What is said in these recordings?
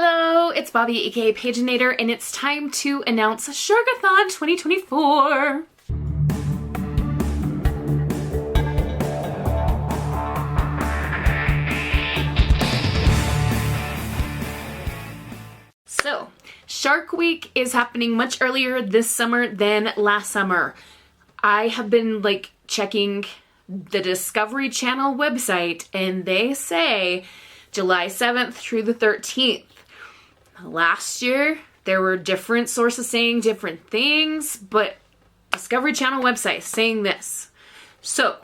Hello, it's Bobi, aka Paginator, and it's time to announce Sharkathon 2024. So, Shark Week is happening much earlier this summer than last summer. I have been checking the Discovery Channel website, and they say July 7th through the 13th. Last year, there were different sources saying different things, but Discovery Channel website saying this. So,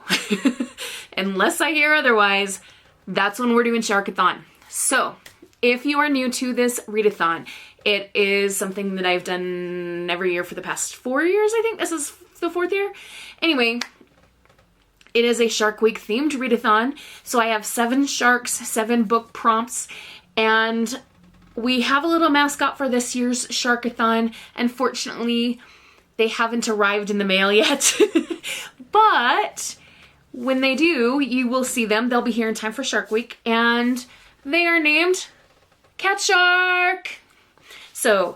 unless I hear otherwise, that's when we're doing Sharkathon. So, if you are new to this Readathon, it is something that I've done every year for the past 4 years, I think. This is the 4th year. Anyway, it is a Shark Week themed Readathon. So I have 7 sharks, 7 book prompts, and we have a little mascot for this year's Sharkathon. Unfortunately, they haven't arrived in the mail yet. But when they do, you will see them. They'll be here in time for Shark Week, and they are named Cat Shark. So,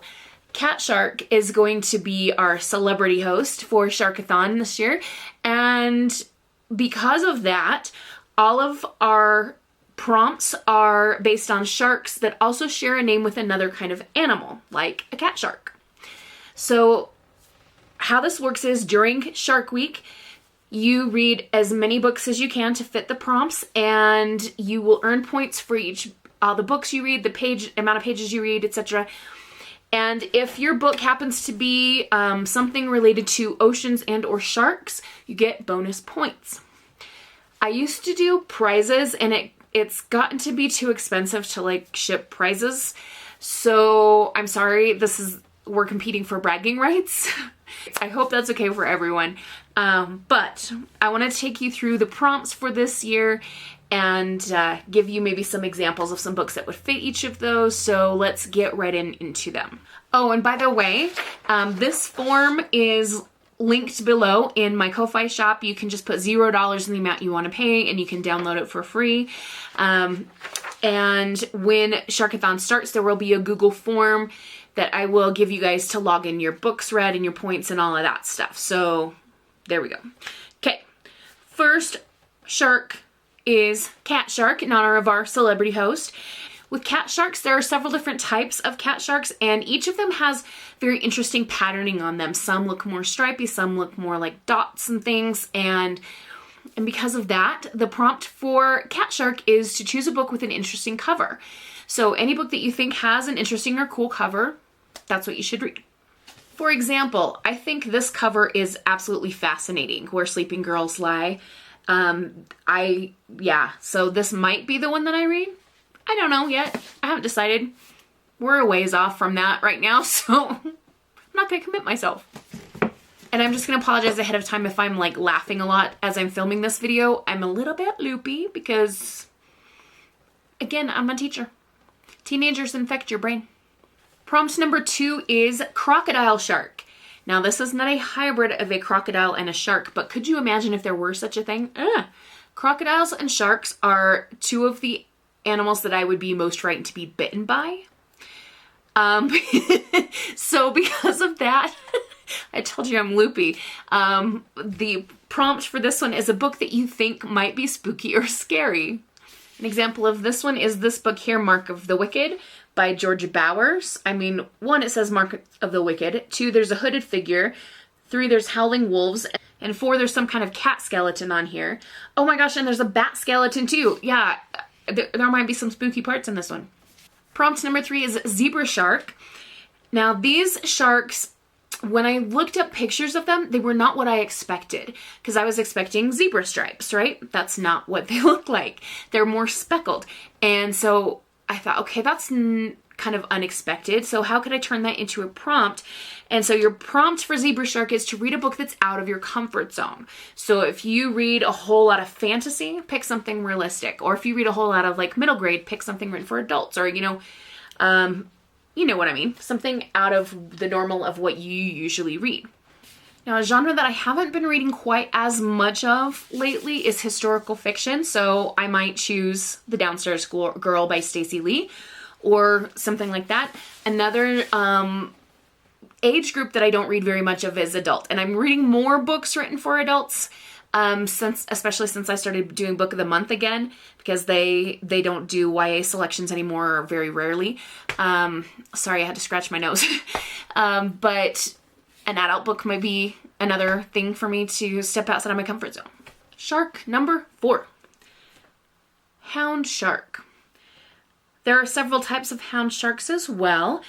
Cat Shark is going to be our celebrity host for Sharkathon this year, and because of that, all of our prompts are based on sharks that also share a name with another kind of animal, like a cat shark. So how this works is during Shark Week, you read as many books as you can to fit the prompts, and you will earn points for all the books you read, the amount of pages you read, etc. And if your book happens to be something related to oceans and or sharks, you get bonus points. I used to do prizes, and it's gotten to be too expensive to ship prizes. So I'm sorry, we're competing for bragging rights. I hope that's okay for everyone. But I want to take you through the prompts for this year and give you maybe some examples of some books that would fit each of those. So let's get right into them. Oh, and by the way, this form is linked below in my Kofi shop. You can just put $0 in the amount you want to pay, and you can download it for free. And when Sharkathon starts, there will be a Google form that I will give you guys to log in your books read and your points and all of that stuff. So there we go. Okay, first shark is Cat Shark in honor of our celebrity host. With cat sharks, there are several different types of cat sharks, and each of them has very interesting patterning on them. Some look more stripy, some look more like dots and things, and because of that, the prompt for Cat Shark is to choose a book with an interesting cover. So any book that you think has an interesting or cool cover, that's what you should read. For example, I think this cover is absolutely fascinating, Where Sleeping Girls Lie. So this might be the one that I read. I don't know yet. I haven't decided. We're a ways off from that right now, so I'm not going to commit myself. And I'm just going to apologize ahead of time if I'm laughing a lot as I'm filming this video. I'm a little bit loopy because, again, I'm a teacher. Teenagers infect your brain. Prompt number 2 is Crocodile Shark. Now, this is not a hybrid of a crocodile and a shark, but could you imagine if there were such a thing? Crocodiles and sharks are 2 of the animals that I would be most frightened to be bitten by. So because of that, I told you I'm loopy. The prompt for this one is a book that you think might be spooky or scary. An example of this one is this book here, Mark of the Wicked by George Bowers. I mean, 1, it says Mark of the Wicked. 2, there's a hooded figure. 3, there's howling wolves. And 4, there's some kind of cat skeleton on here. Oh my gosh, and there's a bat skeleton too. Yeah, there might be some spooky parts in this one. Prompt number 3 is Zebra Shark. Now, these sharks, when I looked up pictures of them, they were not what I expected, because I was expecting zebra stripes, right? That's not what they look like. They're more speckled. And so I thought, okay, that's kind of unexpected. So how could I turn that into a prompt? And so your prompt for Zebra Shark is to read a book that's out of your comfort zone. So if you read a whole lot of fantasy, pick something realistic. Or if you read a whole lot of middle grade, pick something written for adults. Or, you know what I mean. Something out of the normal of what you usually read. Now, a genre that I haven't been reading quite as much of lately is historical fiction. So I might choose The Downstairs Girl by Stacey Lee. or something like that. Another age group that I don't read very much of is adult, and I'm reading more books written for adults especially since I started doing book of the month again, because they don't do YA selections anymore, or very rarely. Sorry, I had to scratch my nose. But an adult book might be another thing for me to step outside of my comfort zone. Shark number 4. Hound shark. There are several types of hound sharks as well.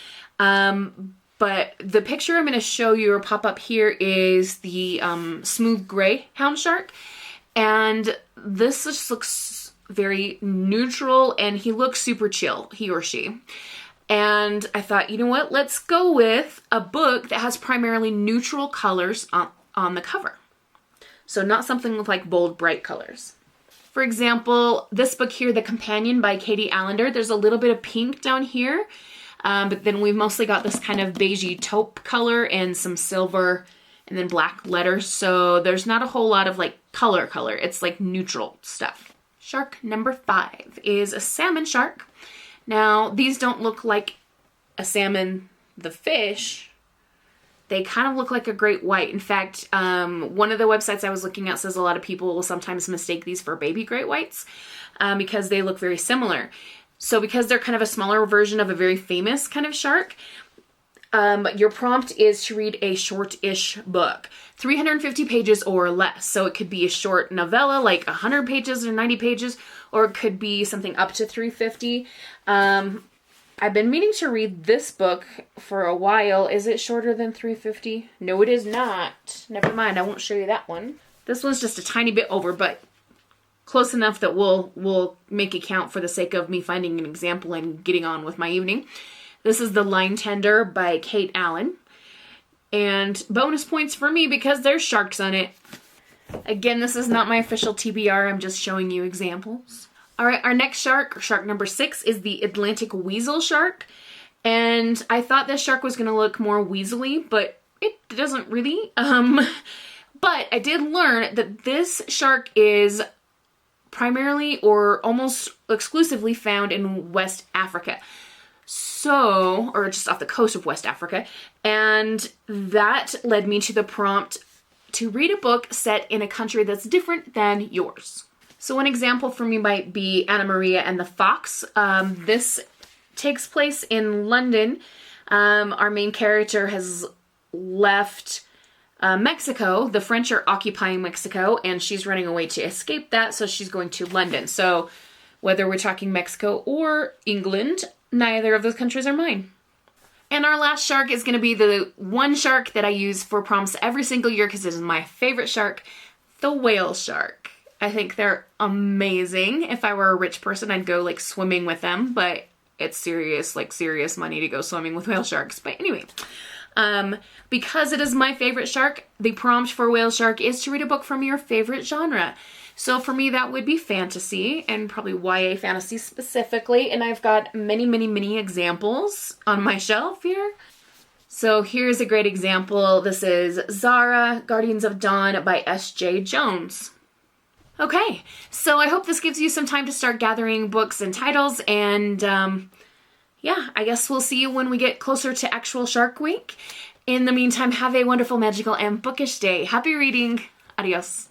But the picture I'm going to show you or pop up here is the smooth gray hound shark. And this just looks very neutral, and he looks super chill, he or she. And I thought, you know what, let's go with a book that has primarily neutral colors on the cover. So not something with like bold, bright colors. For example, this book here, The Companion by Katie Allender, there's a little bit of pink down here. But then we've mostly got this kind of beigey taupe color and some silver and then black letters. So there's not a whole lot of like color. It's like neutral stuff. Shark number 5 is a salmon shark. Now, these don't look like a salmon, the fish. They kind of look like a great white. In fact, one of the websites I was looking at says a lot of people will sometimes mistake these for baby great whites because they look very similar. So because they're kind of a smaller version of a very famous kind of shark, your prompt is to read a short-ish book, 350 pages or less. So it could be a short novella, like 100 pages or 90 pages, or it could be something up to 350. I've been meaning to read this book for a while. Is it shorter than 350? No, it is not. Never mind, I won't show you that one. This one's just a tiny bit over, but close enough that we'll make it count for the sake of me finding an example and getting on with my evening. This is The Line Tender by Kate Allen. And bonus points for me because there's sharks on it. Again, this is not my official TBR. I'm just showing you examples. All right, our next shark, shark number 6, is the Atlantic weasel shark. And I thought this shark was going to look more weaselly, but it doesn't really. But I did learn that this shark is primarily or almost exclusively found in West Africa. So, or just off the coast of West Africa. And that led me to the prompt to read a book set in a country that's different than yours. So one example for me might be Anna Maria and the Fox. This takes place in London. Our main character has left Mexico. The French are occupying Mexico, and she's running away to escape that, so she's going to London. So whether we're talking Mexico or England, neither of those countries are mine. And our last shark is going to be the one shark that I use for prompts every single year because it is my favorite shark, the whale shark. I think they're amazing. If I were a rich person, I'd go like swimming with them, but it's serious money to go swimming with whale sharks. But anyway, because it is my favorite shark, the prompt for whale shark is to read a book from your favorite genre. So for me, that would be fantasy, and probably YA fantasy specifically. And I've got many, many, many examples on my shelf here. So here's a great example. This is Zara, Guardians of Dawn by S.J. Jones. Okay, so I hope this gives you some time to start gathering books and titles, and yeah, I guess we'll see you when we get closer to actual Shark Week. In the meantime, have a wonderful, magical, and bookish day. Happy reading. Adios.